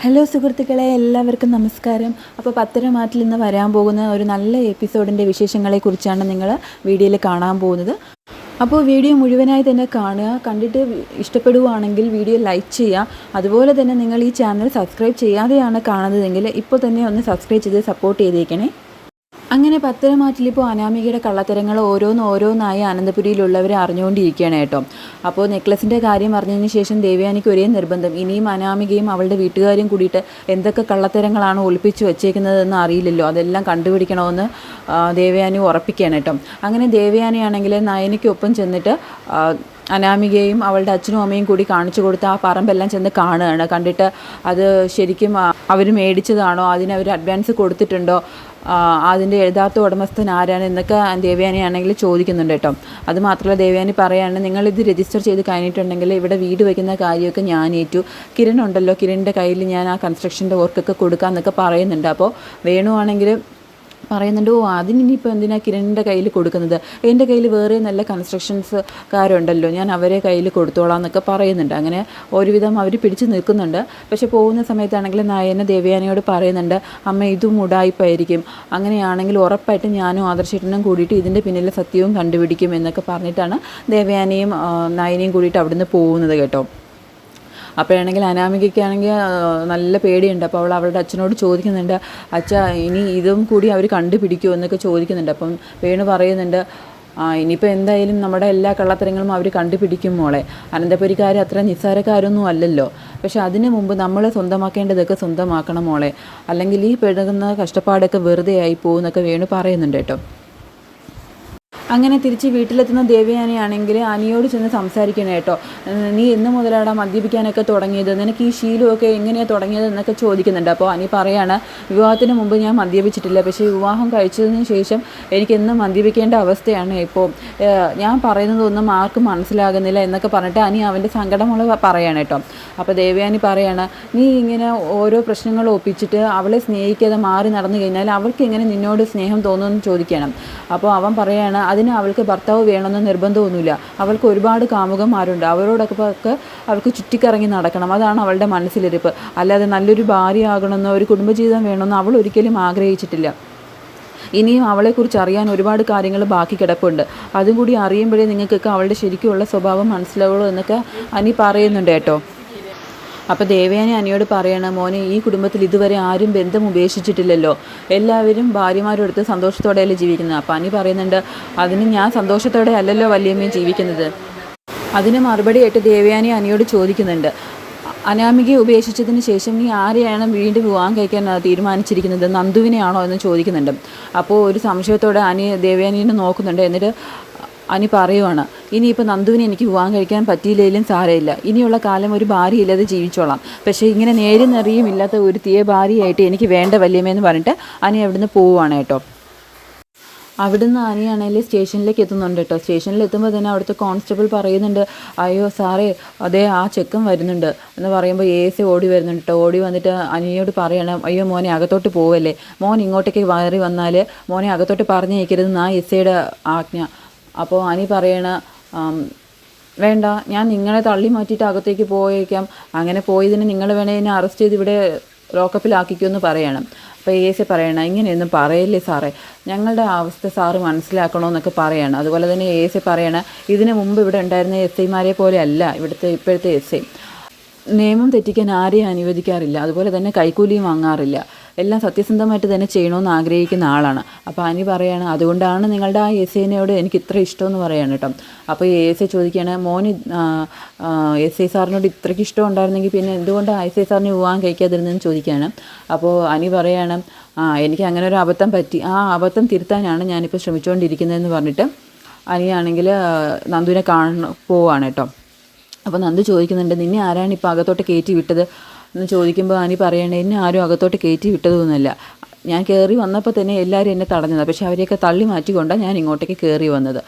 Hello സുഹൃത്തുക്കളെ, എല്ലാവർക്കും നമസ്കാരം. അപ്പോൾ പത്തരമാറ്റിൽ നിന്ന് വരാൻ പോകുന്ന ഒരു നല്ല എപ്പിസോഡിൻ്റെ വിശേഷങ്ങളെക്കുറിച്ചാണ് നിങ്ങൾ വീഡിയോയിൽ കാണാൻ പോകുന്നത്. അപ്പോൾ വീഡിയോ മുഴുവനായി തന്നെ കാണുക. കണ്ടിട്ട് ഇഷ്ടപ്പെടുകയാണെങ്കിൽ വീഡിയോ ലൈക്ക് ചെയ്യുക. അതുപോലെ തന്നെ നിങ്ങൾ ഈ ചാനൽ സബ്സ്ക്രൈബ് ചെയ്യാതെയാണ് കാണുന്നതെങ്കിൽ ഇപ്പോൾ തന്നെ ഒന്ന് സബ്സ്ക്രൈബ് ചെയ്ത് സപ്പോർട്ട് ചെയ്തേക്കണേ. അങ്ങനെ പത്തരമാറ്റിലിപ്പോൾ അനാമികയുടെ കള്ളത്തരങ്ങൾ ഓരോന്നായി അനന്തപുരിയിലുള്ളവർ അറിഞ്ഞുകൊണ്ടിരിക്കുകയാണ് കേട്ടോ. അപ്പോൾ നെക്ലസിൻ്റെ കാര്യം അറിഞ്ഞതിന് ശേഷം ദേവയാനിക്ക് ഒരേ നിർബന്ധം, ഇനിയും അനാമികയും അവളുടെ വീട്ടുകാരും കൂടിയിട്ട് എന്തൊക്കെ കള്ളത്തരങ്ങളാണ് ഒളിപ്പിച്ച് വെച്ചേക്കുന്നതെന്ന് അറിയില്ലല്ലോ, അതെല്ലാം കണ്ടുപിടിക്കണമെന്ന് ദേവയാനി ഉറപ്പിക്കുകയാണ് കേട്ടോ. അങ്ങനെ ദേവയാനിയാണെങ്കിൽ നയനിക്കൊപ്പം ചെന്നിട്ട് അനാമികയും അവളുടെ അച്ഛനും അമ്മയും കൂടി കാണിച്ചു കൊടുത്ത് ആ പറമ്പെല്ലാം ചെന്ന് കാണുകയാണ്. കണ്ടിട്ട് അത് ശരിക്കും അവർ മേടിച്ചതാണോ, അതിനവർ അഡ്വാൻസ് കൊടുത്തിട്ടുണ്ടോ, അതിൻ്റെ യഥാർത്ഥ ഉടമസ്ഥൻ ആരാണ് എന്നൊക്കെ ദേവയാനിയാണെങ്കിൽ ചോദിക്കുന്നുണ്ട് കേട്ടോ. അതുമാത്രമല്ല ദേവയാനി പറയാണ്, നിങ്ങളിത് രജിസ്റ്റർ ചെയ്ത് കഴിഞ്ഞിട്ടുണ്ടെങ്കിൽ ഇവിടെ വീട് വയ്ക്കുന്ന കാര്യമൊക്കെ ഞാൻ ഏറ്റു. കിരൺ ഉണ്ടല്ലോ, കിരണിൻ്റെ കയ്യിൽ ഞാൻ ആ കൺസ്ട്രക്ഷൻ്റെ വർക്കൊക്കെ കൊടുക്കാമെന്നൊക്കെ പറയുന്നുണ്ട്. അപ്പോൾ വേണുവാണെങ്കിൽ പറയുന്നുണ്ട്, അതിനിപ്പോൾ എന്തിനാണ് കിരണിൻ്റെ കയ്യിൽ കൊടുക്കുന്നത്, എൻ്റെ കയ്യിൽ വേറെ നല്ല കൺസ്ട്രക്ഷൻസുകാരുണ്ടല്ലോ, ഞാൻ അവരെ കയ്യിൽ കൊടുത്തോളാം എന്നൊക്കെ പറയുന്നുണ്ട്. അങ്ങനെ ഒരുവിധം അവർ പിടിച്ച് നിൽക്കുന്നുണ്ട്. പക്ഷെ പോകുന്ന സമയത്താണെങ്കിൽ നയന ദേവയാനിയോട് പറയുന്നുണ്ട്, അമ്മ ഇതും ഉടായിപ്പായിരിക്കും, അങ്ങനെയാണെങ്കിൽ ഉറപ്പായിട്ടും ഞാനും ആദർശേട്ടനും കൂടിയിട്ട് ഇതിൻ്റെ പിന്നിലെ സത്യവും കണ്ടുപിടിക്കും എന്നൊക്കെ പറഞ്ഞിട്ടാണ് ദേവയാനിയും നയനയും കൂടിയിട്ട് അവിടുന്ന് പോകുന്നത് കേട്ടോ. അപ്പോഴാണെങ്കിൽ അനാമികയ്ക്കാണെങ്കിൽ നല്ല പേടിയുണ്ട്. അപ്പോൾ അവളുടെ അച്ഛനോട് ചോദിക്കുന്നുണ്ട്, അച്ഛാ ഇനി ഇതും കൂടി അവർ കണ്ടുപിടിക്കുമോ എന്നൊക്കെ ചോദിക്കുന്നുണ്ട്. അപ്പം വേണു പറയുന്നുണ്ട്, ഇനിയിപ്പോൾ എന്തായാലും നമ്മുടെ എല്ലാ കള്ളത്തരങ്ങളും അവർ കണ്ടുപിടിക്കും മോളെ, അനന്തപുരിക്കാർ അത്ര നിസ്സാരക്കാരൊന്നും അല്ലല്ലോ, പക്ഷെ അതിനു മുമ്പ് നമ്മൾ സ്വന്തമാക്കേണ്ടതൊക്കെ സ്വന്തമാക്കണം മോളെ, അല്ലെങ്കിൽ ഈ പെടുന്ന കഷ്ടപ്പാടൊക്കെ വെറുതെ ആയി പോകുമെന്നൊക്കെ വേണു പറയുന്നുണ്ട് കേട്ടോ. അങ്ങനെ തിരിച്ച് വീട്ടിലെത്തുന്ന ദേവയാനിയാണെങ്കിൽ അനിയോട് ചെന്ന് സംസാരിക്കണേ കേട്ടോ. നീ എന്ന് മുതലാടാ മദ്യപിക്കാനൊക്കെ തുടങ്ങിയത്, നിനക്ക് ഈ ശീലമൊക്കെ എങ്ങനെയാണ് തുടങ്ങിയത് എന്നൊക്കെ ചോദിക്കുന്നുണ്ട്. അപ്പോൾ അനി പറയാണ്, വിവാഹത്തിന് മുമ്പ് ഞാൻ മദ്യപിച്ചിട്ടില്ല, പക്ഷേ വിവാഹം കഴിച്ചതിന് ശേഷം എനിക്കെന്നും മദ്യപിക്കേണ്ട അവസ്ഥയാണ്. ഇപ്പോൾ ഞാൻ പറയുന്നതൊന്നും ആർക്കും മനസ്സിലാകുന്നില്ല എന്നൊക്കെ പറഞ്ഞിട്ട് അനി അവൻ്റെ സങ്കടമുള്ള പറയാണ് കേട്ടോ. അപ്പോൾ ദേവയാനി പറയാണ്, നീ ഇങ്ങനെ ഓരോ പ്രശ്നങ്ങൾ ഒപ്പിച്ചിട്ട് അവളെ സ്നേഹിക്കാതെ മാറി നടന്നു കഴിഞ്ഞാൽ അവൾക്ക് എങ്ങനെ നിന്നോട് സ്നേഹം തോന്നുമെന്ന് ചോദിക്കണം. അപ്പോൾ അവൻ പറയാണ്, അതിന് അവൾക്ക് ഭർത്താവ് വേണമെന്ന് നിർബന്ധമൊന്നുമില്ല, അവൾക്ക് ഒരുപാട് കാമുകന്മാരുണ്ട്, അവരോടൊക്കെ അവൾക്ക് ചുറ്റിക്കറങ്ങി നടക്കണം, അതാണ് അവളുടെ മനസ്സിലിരിപ്പ്, അല്ലാതെ നല്ലൊരു ഭാര്യയാകണമെന്നോ ഒരു കുടുംബജീവിതം വേണമെന്നോ അവൾ ഒരിക്കലും ആഗ്രഹിച്ചിട്ടില്ല. ഇനിയും അവളെക്കുറിച്ച് അറിയാൻ ഒരുപാട് കാര്യങ്ങൾ ബാക്കി കിടപ്പുണ്ട്, അതും കൂടി അറിയുമ്പോഴേ നിങ്ങൾക്കൊക്കെ അവളുടെ ശരിക്കുമുള്ള സ്വഭാവം മനസ്സിലാവുള്ളൂ എന്നൊക്കെ അനി പറയുന്നുണ്ട് കേട്ടോ. അപ്പോൾ ദേവയാനി അനിയോട് പറയണം, മോനെ ഈ കുടുംബത്തിൽ ഇതുവരെ ആരും ബന്ധം ഉപേക്ഷിച്ചിട്ടില്ലല്ലോ, എല്ലാവരും ഭാര്യമാരോടുത്ത് സന്തോഷത്തോടെയല്ലേ ജീവിക്കുന്നത്. അപ്പോൾ അനി പറയുന്നുണ്ട്, അതിന് ഞാൻ സന്തോഷത്തോടെ അല്ലല്ലോ വല്യമ്മയും ജീവിക്കുന്നത്. അതിന് മറുപടിയായിട്ട് ദേവയാനി അനിയോട് ചോദിക്കുന്നുണ്ട്, അനാമികയെ ഉപേക്ഷിച്ചതിന് ശേഷം നീ ആരെയാണ് വീണ്ടും വിവാഹം കഴിക്കാൻ തീരുമാനിച്ചിരിക്കുന്നത്, നന്ദുവിനെയാണോ എന്ന് ചോദിക്കുന്നുണ്ട്. അപ്പോൾ ഒരു സംശയത്തോടെ ദേവയാനിനെ നോക്കുന്നുണ്ട്. എന്നിട്ട് അനി പറയുവാണ്, ഇനിയിപ്പോൾ നന്ദുവിനെ എനിക്ക് വിവാഹം കഴിക്കാൻ പറ്റിയില്ലെങ്കിലും സാരമില്ല, ഇനിയുള്ള കാലം ഒരു ഭാര്യയില്ലാതെ ജീവിച്ചോളാം, പക്ഷേ ഇങ്ങനെ നേരും നെറിയും ഇല്ലാത്ത ഒരു തീയ ഭാര്യയായിട്ട് എനിക്ക് വേണ്ട വല്യമ്മയെന്ന് പറഞ്ഞിട്ട് അനി അവിടുന്ന് പോവുകയാണ് കേട്ടോ. അവിടുന്ന് അനിയാണെങ്കിൽ സ്റ്റേഷനിലേക്ക് എത്തുന്നുണ്ട് കേട്ടോ. സ്റ്റേഷനിൽ എത്തുമ്പോൾ തന്നെ അവിടുത്തെ കോൺസ്റ്റബിൾ പറയുന്നുണ്ട്, അയ്യോ സാറേ അതേ ആ ചെക്കൻ വരുന്നുണ്ട് എന്ന് പറയുമ്പോൾ എസ് ഓടി വരുന്നുണ്ട് കേട്ടോ. ഓടി വന്നിട്ട് അനിയോട് പറയണം, അയ്യോ മോനെ അകത്തോട്ട് പോവല്ലേ, മോൻ ഇങ്ങോട്ടേക്ക് കയറി വന്നാൽ മോനെ അകത്തോട്ട് പറഞ്ഞേക്കരുതെന്ന് ആ എസ്ഐയുടെ ആജ്ഞ. അപ്പോൾ അനി പറയണ, വേണ്ട, ഞാൻ നിങ്ങളെ തള്ളി മാറ്റിയിട്ട് അകത്തേക്ക് പോയേക്കാം, അങ്ങനെ പോയതിന് നിങ്ങൾ വേണേൽ എന്നെ അറസ്റ്റ് ചെയ്ത് ഇവിടെ ലോക്കപ്പിലാക്കിക്കുമെന്ന് പറയണം. അപ്പോൾ എസ് പറയണം, ഇങ്ങനെയൊന്നും പറയല്ലേ സാറേ, ഞങ്ങളുടെ അവസ്ഥ സാറ് മനസ്സിലാക്കണമെന്നൊക്കെ പറയണം. അതുപോലെ തന്നെ എസ് പറയണം, ഇതിന് മുമ്പ് ഇവിടെ ഉണ്ടായിരുന്ന എസ് ഐമാരെ പോലെ അല്ല ഇപ്പോഴത്തെ എസ് ഐ, നിയമം തെറ്റിക്കാൻ ആരെയും അനുവദിക്കാറില്ല, അതുപോലെ തന്നെ കൈക്കൂലിയും വാങ്ങാറില്ല, എല്ലാം സത്യസന്ധമായിട്ട് തന്നെ ചെയ്യണമെന്ന് ആഗ്രഹിക്കുന്ന ആളാണ്. അപ്പോൾ അനി പറയാണ്, അതുകൊണ്ടാണ് നിങ്ങളുടെ ആ എസ് ഐനോട് എനിക്ക് ഇത്ര ഇഷ്ടമെന്ന് പറയാണ് കേട്ടോ. അപ്പോൾ എസ് ഐ ചോദിക്കുകയാണ്, മോന് എസ് ഐ സാറിനോട് ഇത്രയ്ക്ക് ഇഷ്ടം ഉണ്ടായിരുന്നെങ്കിൽ പിന്നെ എന്തുകൊണ്ട് എസ് ഐ സാറിന് വിവാഹം കഴിക്കാതിരുന്നതെന്ന് ചോദിക്കുകയാണ്. അപ്പോൾ അനി പറയാണ്, എനിക്ക് അങ്ങനെ ഒരു അബദ്ധം പറ്റി, ആ അബദ്ധം തിരുത്താനാണ് ഞാനിപ്പോൾ ശ്രമിച്ചുകൊണ്ടിരിക്കുന്നതെന്ന് പറഞ്ഞിട്ട് അനിയാണെങ്കിൽ നന്ദുവിനെ പോവാണ് കേട്ടോ. അപ്പോൾ നന്ദു ചോദിക്കുന്നുണ്ട്, നിന്നെ ആരാണ് ഇപ്പോൾ അകത്തോട്ട് കയറ്റി വിട്ടത് എന്ന് ചോദിക്കുമ്പോൾ അനി പറയണേ, എന്നെ ആരും അകത്തോട്ട് കയറ്റി വിട്ടതൊന്നുമല്ല, ഞാൻ കയറി വന്നപ്പോൾ തന്നെ എല്ലാവരും എന്നെ തടഞ്ഞതാണ്, പക്ഷേ അവരെയൊക്കെ തള്ളി മാറ്റിക്കൊണ്ടാണ് ഞാൻ ഇങ്ങോട്ടേക്ക് കയറി വന്നത്.